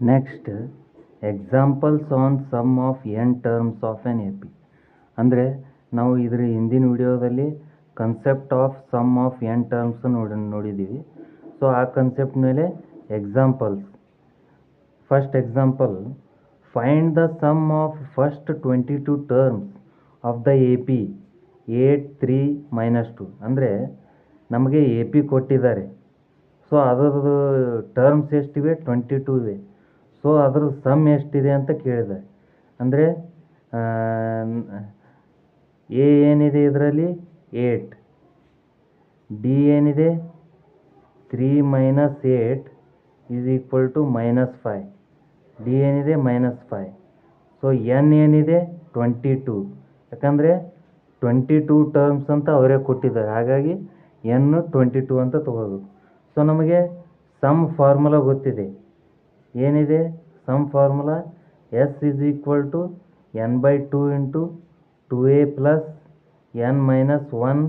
Next examples on sum of n terms of an A P. ಅಂದರೆ ನಾವು ಇದರ ಹಿಂದಿನ ವಿಡಿಯೋದಲ್ಲಿ concept of sum of n terms ನೋಡಿದ್ದೀವಿ. ಸೊ ಆ ಕನ್ಸೆಪ್ಟ್ ಮೇಲೆ examples. First example, find the sum of first 22 terms of the A P 8, 3, -2. ಅಂದರೆ ನಮಗೆ ಎ ಪಿ ಕೊಟ್ಟಿದ್ದಾರೆ. ಸೊ ಅದರದ್ದು ಟರ್ಮ್ಸ್ ಎಷ್ಟಿವೆ? 22 ಇವೆ. ಸೊ ಅದ್ರ ಸಮ್ ಎಷ್ಟಿದೆ ಅಂತ ಕೇಳಿದ್ದಾರೆ. ಅಂದರೆ ಎ ಏನಿದೆ ಇದರಲ್ಲಿ 8, ಡಿ ಏನಿದೆ 3 - 8 = -5, ಡಿ ಏನಿದೆ -5. ಸೊ ಎನ್ ಏನಿದೆ 22. ಯಾಕಂದರೆ 22 ಟರ್ಮ್ಸ್ ಅಂತ ಅವರೇ ಕೊಟ್ಟಿದ್ದಾರೆ, ಹಾಗಾಗಿ ಎನ್ 22 ಅಂತ ತಗೋಬೇಕು. ಸೊ ನಮಗೆ ಸಮ್ ಫಾರ್ಮುಲಾ ಗೊತ್ತಿದೆ. ಏನಿದೆ sum formula? S = n/2 × 2a + n - 1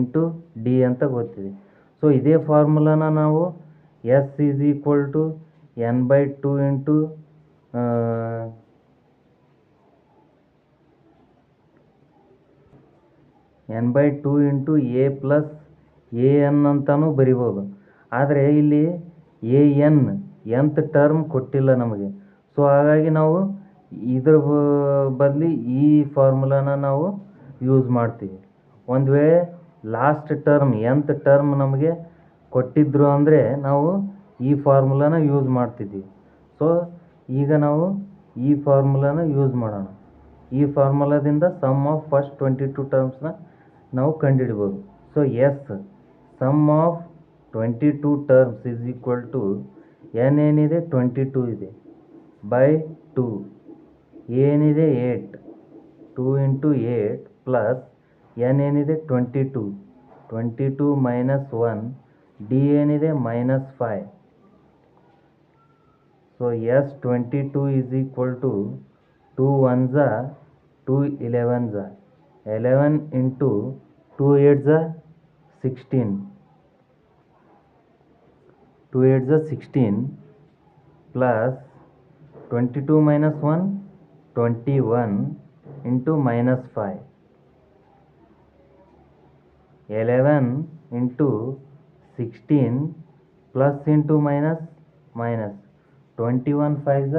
× d ಅಂತ ಗೊತ್ತಿದೆ. ಸೊ ಇದೇ ಫಾರ್ಮುಲಾನ ನಾವು ಎಸ್ = n/2 × a + an ಅಂತಲೂ ಬರಿಬೋದು. ಆದರೆ ಇಲ್ಲಿ nth ಟರ್ಮ್ ಕೊಟ್ಟಿಲ್ಲ ನಮಗೆ. ಸೊ ಹಾಗಾಗಿ ನಾವು ಇದ್ರ ಬದಲಿ ಈ ಫಾರ್ಮುಲಾನ ನಾವು ಯೂಸ್ ಮಾಡ್ತೀವಿ. ಒಂದು ವೇಳೆ ಲಾಸ್ಟ್ ಟರ್ಮ್ nth ಟರ್ಮ್ ನಮಗೆ ಕೊಟ್ಟಿದ್ರು ಅಂದರೆ ನಾವು ಈ ಫಾರ್ಮುಲಾನ ಯೂಸ್ ಮಾಡ್ತಿದ್ವಿ. ಸೊ ಈಗ ನಾವು ಈ ಫಾರ್ಮುಲಾನ ಯೂಸ್ ಮಾಡೋಣ. ಈ ಫಾರ್ಮುಲಾದಿಂದ ಸಮ್ ಆಫ್ ಫಸ್ಟ್ 22 ಟರ್ಮ್ಸ್ನ ನಾವು ಕಂಡುಹಿಡ್ಬೋದು. So S sum of 22 terms n ಏನಿದೆ 22 ಇದೆ /2, ಏನಿದೆ 8, 2 × 8 + n ಏನಿದೆ 22, 22 - 1, ಡಿ ಏನಿದೆ -5. So S 22 = 2 1s 2 11s 11 × 2 8s 16, 2 8s 16 + 22 - 1 21 × -5, 11 × 16 + × -, 21 5s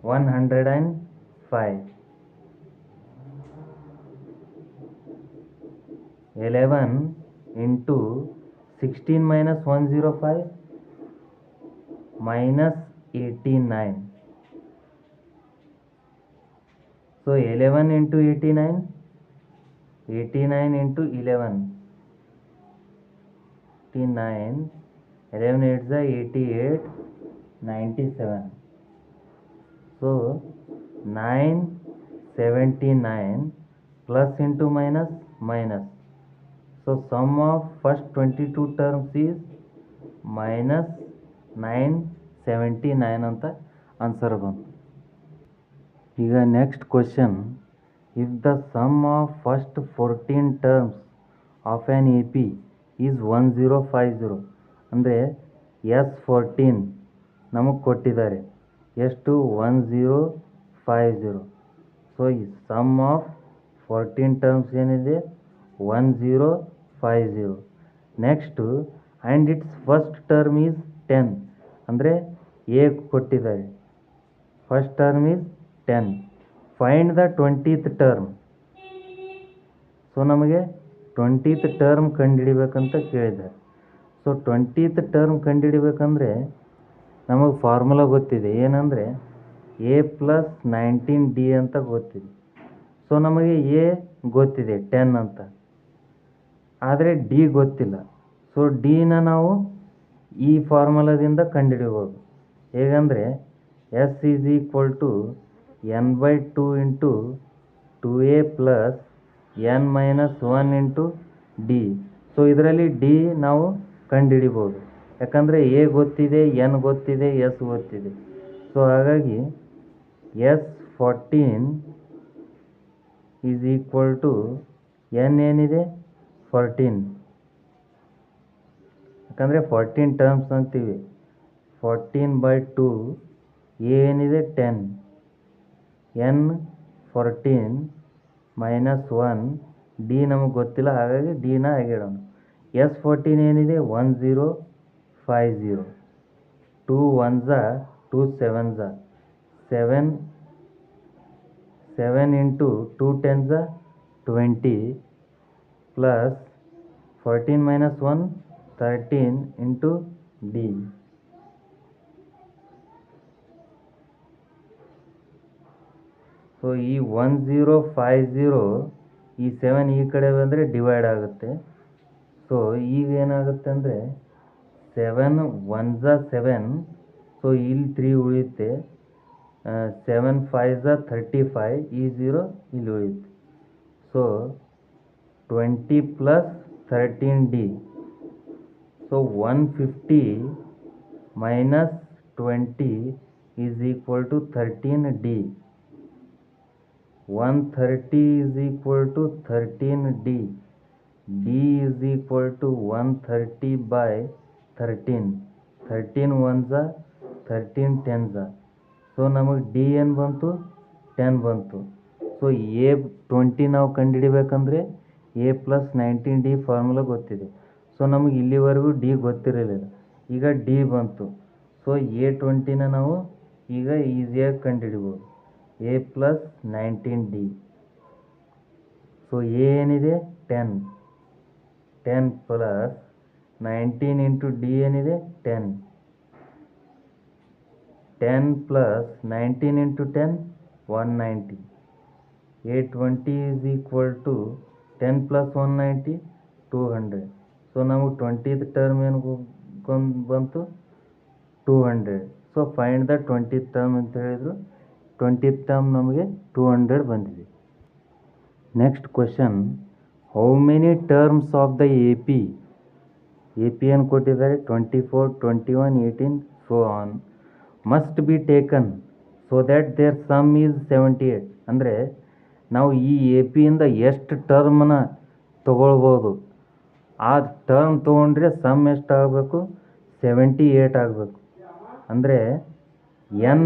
105, 11 × 16 - 105 -89. So 11 × 89, 89 × 11, 89, 11 8s 88, 97. So 979 + × so sum of first 22 terms is -979 ಅಂತ ಆನ್ಸರ್ ಬಂತು. ಈಗ next question, if the sum of first 14 terms of an A P is 1050. ಅಂದರೆ S14 ನಮಗೆ ಕೊಟ್ಟಿದ್ದಾರೆ ಎಷ್ಟು? 1050. So ಈ some of 14 terms ಏನಿದೆ 1050. Next and it's first term is 10. ಅಂದರೆ ಎ ಕೊಟ್ಟಿದ್ದಾರೆ, first term is 10. Find the 20th term. So ನಮಗೆ 20th term ಕಂಡುಹಿಡಿಬೇಕಂತ ಕೇಳಿದ್ದಾರೆ. ಸೊ 20th ಟರ್ಮ್ ಕಂಡುಹಿಡಿಬೇಕಂದ್ರೆ ನಮಗೆ ಫಾರ್ಮುಲಾ ಗೊತ್ತಿದೆ. ಏನಂದರೆ a + 19d ಅಂತ ಗೊತ್ತಿದೆ. ಸೊ ನಮಗೆ ಎ ಗೊತ್ತಿದೆ 10 ಅಂತ, ಆದರೆ ಡಿ ಗೊತ್ತಿಲ್ಲ. ಸೊ ಡಿನ ನಾವು ಈ ಫಾರ್ಮುಲಾದಿಂದ ಕಂಡುಹಿಡಿಬೋದು. ಹೇಗಂದರೆ S = n/2 × 2a + n - 1 × d. So ಇದರಲ್ಲಿ ಡಿ ನಾವು ಕಂಡುಹಿಡಿಬೋದು. ಯಾಕಂದರೆ ಎ ಗೊತ್ತಿದೆ, ಎನ್ ಗೊತ್ತಿದೆ, ಎಸ್ ಗೊತ್ತಿದೆ. ಸೊ ಹಾಗಾಗಿ S14 n ಏನಿದೆ 14. ಯಾಕಂದರೆ 14 ಟರ್ಮ್ಸ್ ಅಂತೀವಿ. 14/2 ಎ ಏನಿದೆ 10, ಎನ್ 14 ಮೈನಸ್ 1 ಡಿ ನಮಗೆ ಗೊತ್ತಿಲ್ಲ, ಹಾಗಾಗಿ ಡಿನ ಆಗಿಡೋಣ. S14 ಏನಿದೆ 1050, 2 1s 2 7s 7 7 into 2 10s 20 plus 14 minus 1 13 into D. So ಈ 1050 ಈ 7 ಈ ಕಡೆ ಬಂದರೆ ಡಿವೈಡ್ ಆಗುತ್ತೆ. ಸೊ ಈಗ ಏನಾಗುತ್ತೆ ಅಂದರೆ 7 1s 7, ಸೊ ಇಲ್ಲಿ 3 ಉಳಿಯುತ್ತೆ. 7 5s 35, ಈ 0 ಇಲ್ಲಿ ಉಳಿಯುತ್ತೆ. So 20 plus 13D. So 150 minus 20 is equal to 13D. 130 is equal to 13D. D is equal to 130 by 13. 13 1s 13 10s. So ನಮಗೆ ಡಿ ಏನು ಬಂತು 10 ಬಂತು. ಸೊ ಎ 20 ನಾವು ಕಂಡುಹಿಡಿಬೇಕಂದ್ರೆ ಎ ಪ್ಲಸ್ 19D ಫಾರ್ಮುಲಾ ಗೊತ್ತಿದೆ. ಸೊ ನಮಗೆ ಇಲ್ಲಿವರೆಗೂ ಡಿ ಗೊತ್ತಿರಲಿಲ್ಲ, ಈಗ ಡಿ ಬಂತು. ಸೊ ಎ 20ನ ನಾವು ಈಗ ಈಸಿಯಾಗಿ ಕಂಡುಹಿಡಿಬೋದು, A plus 19D. So A ಏನಿದೆ 10, 10 ಪ್ಲಸ್ 19 ಇಂಟು ಡಿ ಏನಿದೆ 10, 10 plus 19 into 10 190. A20 is equal to 10 plus 190 200. So ನಮಗೆ 20th ಟರ್ಮ್ ಏನು ಬಂತು 200. So find the 20th term ಅಂತ ಹೇಳಿದರು. 20th ಟರ್ಮ್ ನಮಗೆ 200 ಬಂದಿದೆ. Next question, how many terms of the A P ಏನು ಕೊಟ್ಟಿದ್ದಾರೆ 24, 21, 18 so on must be taken so that their sum is 78. ಅಂದರೆ ನಾವು ಈ ಎ ಪಿಯಿಂದ ಎಷ್ಟು ಟರ್ಮನ್ನ ತೊಗೊಳ್ಬೋದು, ಆ ಟರ್ಮ್ ತೊಗೊಂಡ್ರೆ ಸಮ್ ಎಷ್ಟು ಆಗಬೇಕು 78 ಆಗಬೇಕು. ಅಂದರೆ ಎನ್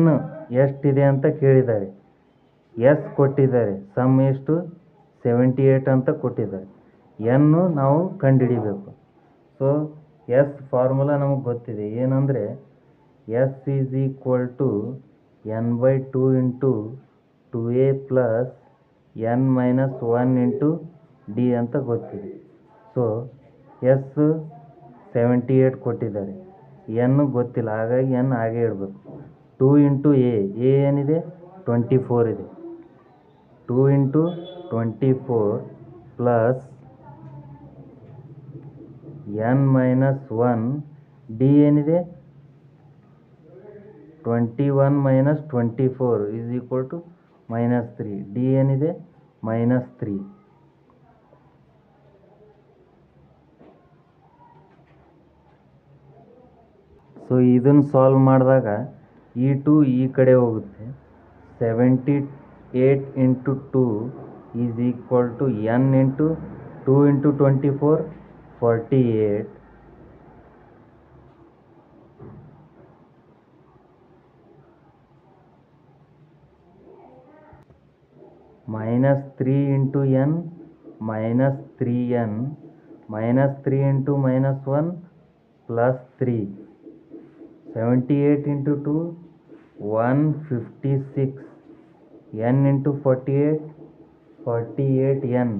ಎಷ್ಟಿದೆ ಅಂತ ಕೇಳಿದ್ದಾರೆ, ಎಸ್ ಕೊಟ್ಟಿದ್ದಾರೆ, ಸಮ್ ಎಷ್ಟು 78 ಅಂತ ಕೊಟ್ಟಿದ್ದಾರೆ. ಎನ್ನು ನಾವು ಕಂಡುಹಿಡಿಬೇಕು. ಸೊ ಎಸ್ ಫಾರ್ಮುಲಾ ನಮಗೆ ಗೊತ್ತಿದೆ, ಏನಂದರೆ S is equal to n/2 into 2a plus n minus 1 into d ಅಂತ ಗೊತ್ತಿದೆ. ಸೊ ಎಸ್ 78 ಕೊಟ್ಟಿದ್ದಾರೆ, ಎನ್ ಗೊತ್ತಿಲ್ಲ, ಹಾಗಾಗಿ ಎನ್ ಹಾಗೆ ಇಡಬೇಕು. 2 ಇಂಟು ಎ ಏನಿದೆ 24 ಇದೆ, 2 into 24 plus n minus 1, d ಏನಿದೆ 21 minus 24 is equal to -3. D ಏನಿದೆ -3. ಸೊ ಇದನ್ನು ಸಾಲ್ವ್ ಮಾಡಿದಾಗ ಈ 2 ಈ ಕಡೆ ಹೋಗುತ್ತೆ. 78 into 2 is equal to n into 2 into 24 48 -3 into n -3n -3 into -1 plus 3. 78 into 2 156, n into 48 48n,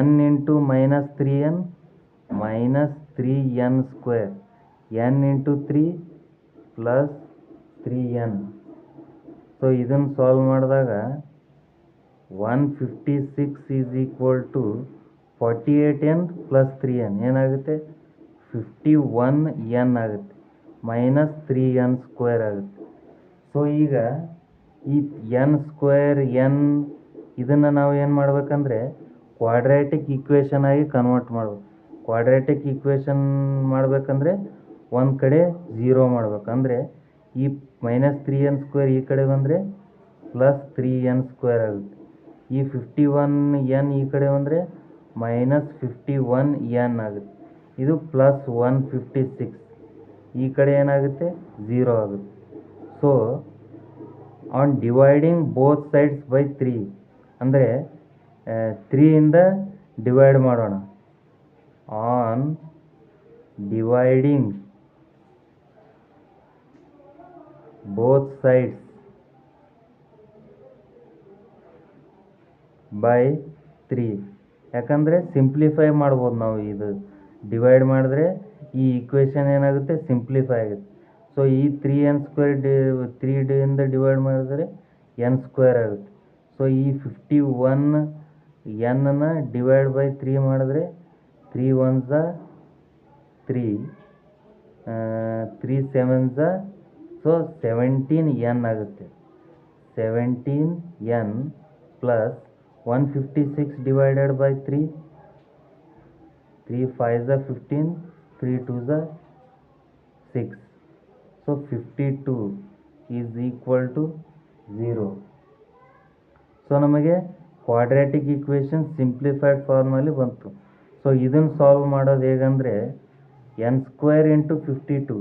n into -3n -3n square, n into 3 plus 3n. So ಇದನ್ನು solve ಮಾಡಿದಾಗ 156 is equal to 48n plus 3n ಏನಾಗುತ್ತೆ 51n ಆಗುತ್ತೆ, -3n square ಆಗುತ್ತೆ. So ಈಗ ಈ N square N ಇದನ್ನು ನಾವು ಏನು ಮಾಡಬೇಕಂದ್ರೆ ಕ್ವಾಡ್ರಾಟಿಕ್ ಈಕ್ವೇಷನ್ ಆಗಿ ಕನ್ವರ್ಟ್ ಮಾಡಬೇಕು. ಕ್ವಾಡ್ರಾಟಿಕ್ ಈಕ್ವೇಷನ್ ಮಾಡಬೇಕಂದ್ರೆ ಒಂದು ಕಡೆ 0 ಮಾಡಬೇಕು. ಅಂದರೆ ಈ -3n ಸ್ಕ್ವೇರ್ ಈ ಕಡೆ ಬಂದರೆ ಪ್ಲಸ್ 3n ಸ್ಕ್ವೇರ್ ಆಗುತ್ತೆ. ಈ 51n ಈ ಕಡೆ ಬಂದರೆ -51n ಆಗುತ್ತೆ. ಇದು ಪ್ಲಸ್ 156. ಈ ಕಡೆ ಏನಾಗುತ್ತೆ 0 ಆಗುತ್ತೆ. So on dividing both sides by 3 ಅಂದರೆ 3ಇಂದ ಡಿವೈಡ್ ಮಾಡೋಣ. On dividing both sides by 3 ಯಾಕಂದರೆ ಸಿಂಪ್ಲಿಫೈ ಮಾಡ್ಬೋದು ನಾವು. ಇದು ಡಿವೈಡ್ ಮಾಡಿದ್ರೆ ಈ ಈಕ್ವೇಷನ್ ಏನಾಗುತ್ತೆ ಸಿಂಪ್ಲಿಫೈ ಆಗುತ್ತೆ. ಸೊ ಈ 3n² 3 ಡಿವೈಡ್ ಮಾಡಿದ್ರೆ n² ಆಗುತ್ತೆ. ಸೊ ಈ 51 n ಡಿವೈಡ್ ಬೈ 3 ಮಾಡಿದ್ರೆ 3 1s 3 3 7s ಸೊ 17n ಆಗುತ್ತೆ. 17n plus 156 divided by 3 3 5s 15 3 2s 6 so 52 is equal to 0. So ನಮಗೆ ಕ್ವಾಡ್ರಾಟಿಕ್ ಈಕ್ವೇಷನ್ ಸಿಂಪ್ಲಿಫೈಡ್ ಫಾರ್ಮಲ್ಲಿ ಬಂತು. ಸೊ ಇದನ್ನು ಸಾಲ್ವ್ ಮಾಡೋದು ಹೇಗಂದರೆ n² ಇಂಟು 52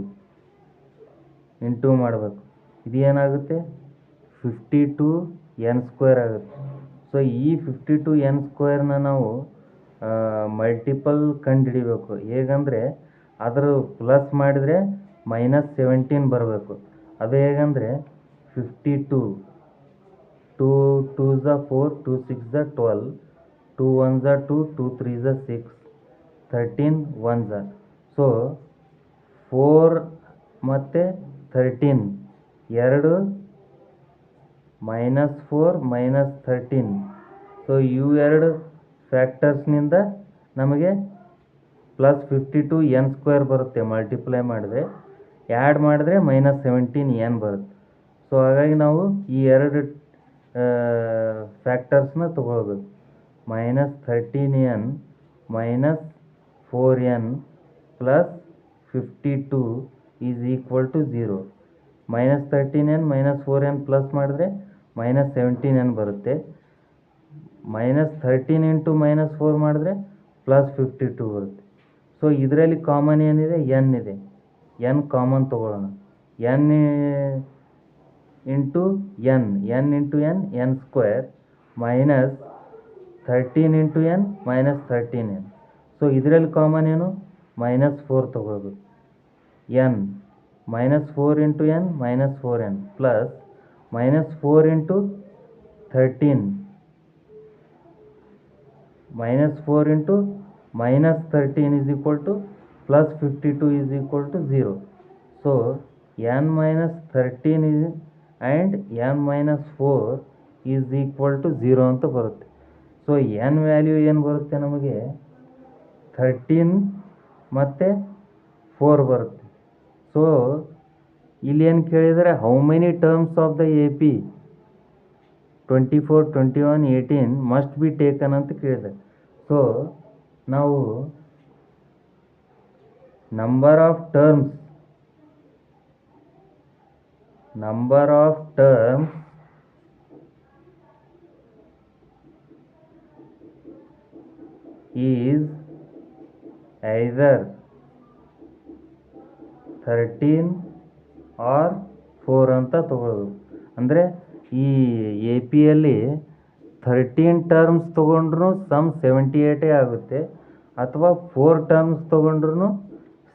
ಇಂಟು ಮಾಡಬೇಕು. ಇದು ಏನಾಗುತ್ತೆ 52n² ಆಗುತ್ತೆ. ಸೊ ಈ 52n² ನಾವು ಮಲ್ಟಿಪಲ್ ಕಂಡುಹಿಡಿಬೇಕು. ಹೇಗಂದರೆ ಅದರ ಪ್ಲಸ್ ಮಾಡಿದರೆ -17 ಬರಬೇಕು. ಅದು ಹೇಗಂದರೆ 52 2 2s 4 2 6s 12 2 1s 2 2 3s 6 13 1s. So 4 ಮತ್ತು 13 ಎರಡು -4 -13. ಸೊ ಇವು ಎರಡು ಫ್ಯಾಕ್ಟರ್ಸ್ನಿಂದ ನಮಗೆ +52n² ಬರುತ್ತೆ. ಮಲ್ಟಿಪ್ಲೈ ಮಾಡಿದ್ರೆ ಆ್ಯಡ್ ಮಾಡಿದ್ರೆ -17n ಬರುತ್ತೆ. ಸೊ ಹಾಗಾಗಿ ನಾವು ಈ ಎರಡು ಫ್ಯಾಕ್ಟರ್ಸ್ನ ತಗೊಳ್ಬೇಕು. -13n -4n plus 52 is equal to 0. -13n -4n plus ಮಾಡಿದ್ರೆ -17n ಬರುತ್ತೆ. -13 ಇಂಟು -4 ಮಾಡಿದ್ರೆ +52 ಬರುತ್ತೆ. ಸೊ ಇದರಲ್ಲಿ ಕಾಮನ್ ಏನಿದೆ n ಇದೆ. n ಕಾಮನ್ ತೊಗೊಳ್ಳೋಣ. n into n n² minus 13 into n -13n. So ಇದರಲ್ಲಿ ಕಾಮನ್ ಏನು -4 ತೊಗೊಳ್ಬೇಕು. n -4 into n -4n plus -4 into 13 -4 into -13 is equal to +52 is equal to 0. So n -13 is and n -4 is equal to 0 ಅಂತ ಬರುತ್ತೆ. So n value ಏನು ಬರುತ್ತೆ ನಮಗೆ 13 ಮತ್ತು 4 ಬರುತ್ತೆ. ಸೊ ಇಲ್ಲಿ ಏನು ಕೇಳಿದರೆ how many terms of the AP 24 21 18 must be taken ಅಂತ ಕೇಳಿದೆ. ಸೊ ನಾವು number of terms is either 13 or 4 ಅಂತ ತಗೊಳ್ಬೇಕು. ಅಂದರೆ ಈ APಯಲ್ಲಿ 13 ಟರ್ಮ್ಸ್ ತೊಗೊಂಡ್ರೂ ಸಮ್ 78 ಆಗುತ್ತೆ, ಅಥವಾ 4 ಟರ್ಮ್ಸ್ ತೊಗೊಂಡ್ರೂ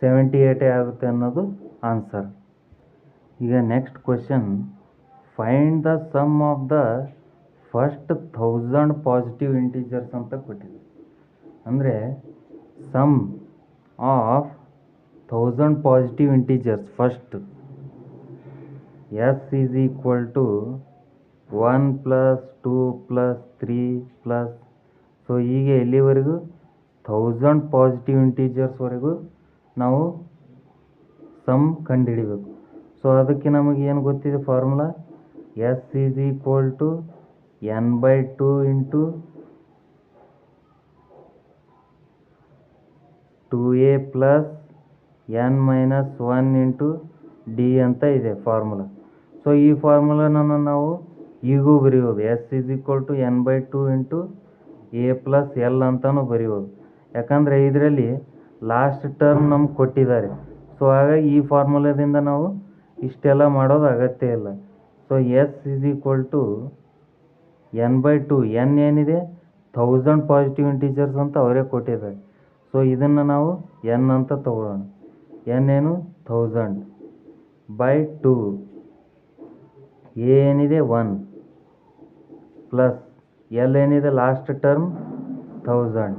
78 ಆಗುತ್ತೆ ಅನ್ನೋದು ಆನ್ಸರ್. ಈಗ next question, find the sum of the first 1000 positive integers ಅಂತ ಕೊಟ್ಟಿದೆ. ಅಂದರೆ sum of 1000 positive integers first s is equal to 1 + 2 + 3 + so ಹೀಗೆ ಎಲ್ಲಿವರೆಗೂ 1000 ಪಾಸಿಟಿವ್ ಇಂಟೀಜರ್ಸ್ವರೆಗೂ ನಾವು ಸಮ್ ಕಂಡುಹಿಡಿಬೇಕು. ಸೊ ಅದಕ್ಕೆ ನಮಗೆ ಏನು ಗೊತ್ತಿದೆ formula, s is equal to n/2 into 2a plus n - 1 into d ಅಂತ ಇದೆ ಫಾರ್ಮುಲಾ. ಸೊ ಈ ಫಾರ್ಮುಲಾನ ನಾವು ಈಗೂ ಬರೆಯೋದು, s is equal to n/2 into a plus l ಅಂತಲೂ ಬರೆಯೋದು. ಯಾಕಂದರೆ ಇದರಲ್ಲಿ ಲಾಸ್ಟ್ ಟರ್ಮ್ ನಮ್ಗೆ ಕೊಟ್ಟಿದ್ದಾರೆ. ಸೊ ಹಾಗಾಗಿ ಈ ಫಾರ್ಮುಲಾದಿಂದ ನಾವು ಇಷ್ಟೆಲ್ಲ ಮಾಡೋದು ಅಗತ್ಯ ಇಲ್ಲ. So S is equal to n/2. N ಏನಿದೆ 1000 ಪಾಸಿಟಿವ್ ಇಂಟೀಜರ್ಸ್ ಅಂತ ಅವರೇ ಕೊಟ್ಟಿದ್ದಾರೆ. ಸೊ ಇದನ್ನು ನಾವು ಎನ್ ಅಂತ ತಗೊಳ್ಳೋಣ. ಎನ್ ಏನು 1000/2. ಎ ಏನಿದೆ 1 ಪ್ಲಸ್ ಎಲ್ ಏನಿದೆ last term 1000.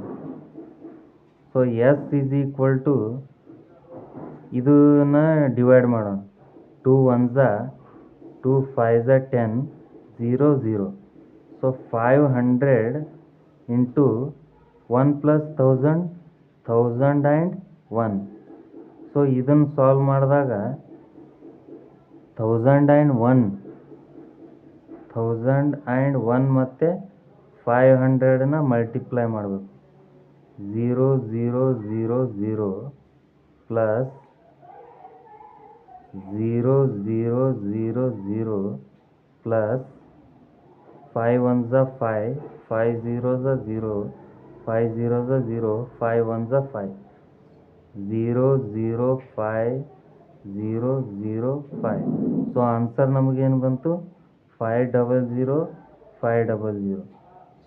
So S is equal to ಇದನ್ನು ಡಿವೈಡ್ ಮಾಡೋಣ. 2 1s 2 5s 10 0 0. So 500 into 1 plus 1000 1001. So ಇದನ್ನು ಸಾಲ್ವ್ ಮಾಡಿದಾಗ 1001 ಮತ್ತು 500ನ ಮಲ್ಟಿಪ್ಲೈ ಮಾಡಬೇಕು. 0 0 0 0 plus 0 0 0 0 plus 5 1s 5 5 0s 0 5 0s 0 5 1s 5 0 0 5 0 0 5. So answer ನಮಗೇನು ಬಂತು 500 500.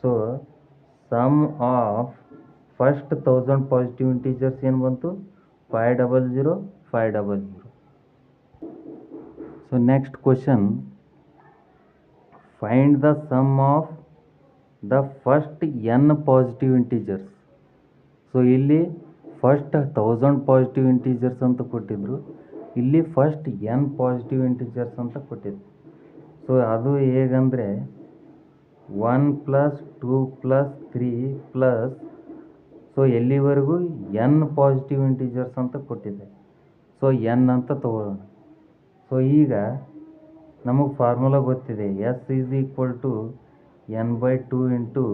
So sum of first 1000 positive integers ಏನು ಬಂತು 500 500. So next question, find the sum of the first n positive integers. So ಇಲ್ಲಿ first 1000 positive integers ಅಂತ ಕೊಟ್ಟಿದ್ರು, ಇಲ್ಲಿ first n positive integers ಅಂತ ಕೊಟ್ಟಿದ್ರು. ಸೊ ಅದು ಹೇಗಂದರೆ 1 ಪ್ಲಸ್ 2 ಪ್ಲಸ್ 3 ಪ್ಲಸ್, ಸೊ ಎಲ್ಲಿವರೆಗೂ n ಪಾಸಿಟಿವ್ ಇಂಟೀಜರ್ಸ್ ಅಂತ ಕೊಟ್ಟಿದೆ. ಸೊ n ಅಂತ ತಗೊಳ್ಳೋಣ. ಸೊ ಈಗ ನಮಗೆ ಫಾರ್ಮುಲಾ ಗೊತ್ತಿದೆ, S is equal to n/2 into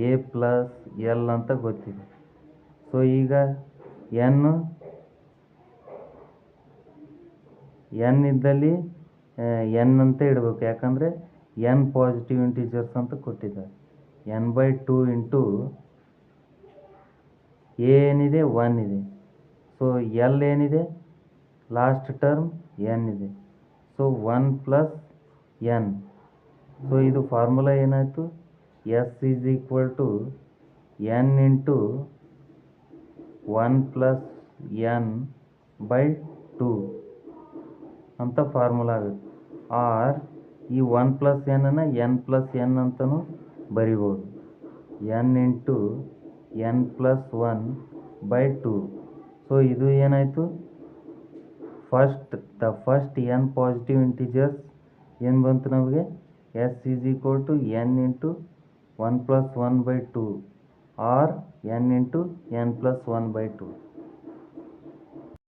a plus l ಅಂತ ಗೊತ್ತಿದೆ. ಸೊ ಈಗ n ಇದ್ದಲ್ಲಿ n ಅಂತ ಇಡಬೇಕು, ಯಾಕಂದರೆ n ಪಾಸಿಟಿವ್ ಇಂಟೀಜರ್ಸ್ ಅಂತ ಕೊಟ್ಟಿದ್ದಾರೆ. n/2 ಇಂಟು ಎ ಏನಿದೆ 1 ಇದೆ. ಸೊ ಎಲ್ ಏನಿದೆ ಲಾಸ್ಟ್ ಟರ್ಮ್ n ಇದೆ. So 1 plus n. ಸೊ ಇದು ಫಾರ್ಮುಲಾ ಏನಾಯಿತು, S is equal to n into 1 plus n/2 ಅಂತ ಫಾರ್ಮುಲಾ ಆಗುತ್ತೆ. ಆರ್ ಈ 1 plus n n plus n ಅಂತಲೂ ಬರಿಬೋದು. n into n plus 1/2. So ಇದು ಏನಾಯಿತು, ಫಸ್ಟ್ n ಪಾಸಿಟಿವ್ ಇಂಟೀಜರ್ಸ್ ಏನು ಬಂತು ನಮಗೆ, S is equal to n into 1 plus 1/2 or n into n plus 1/2.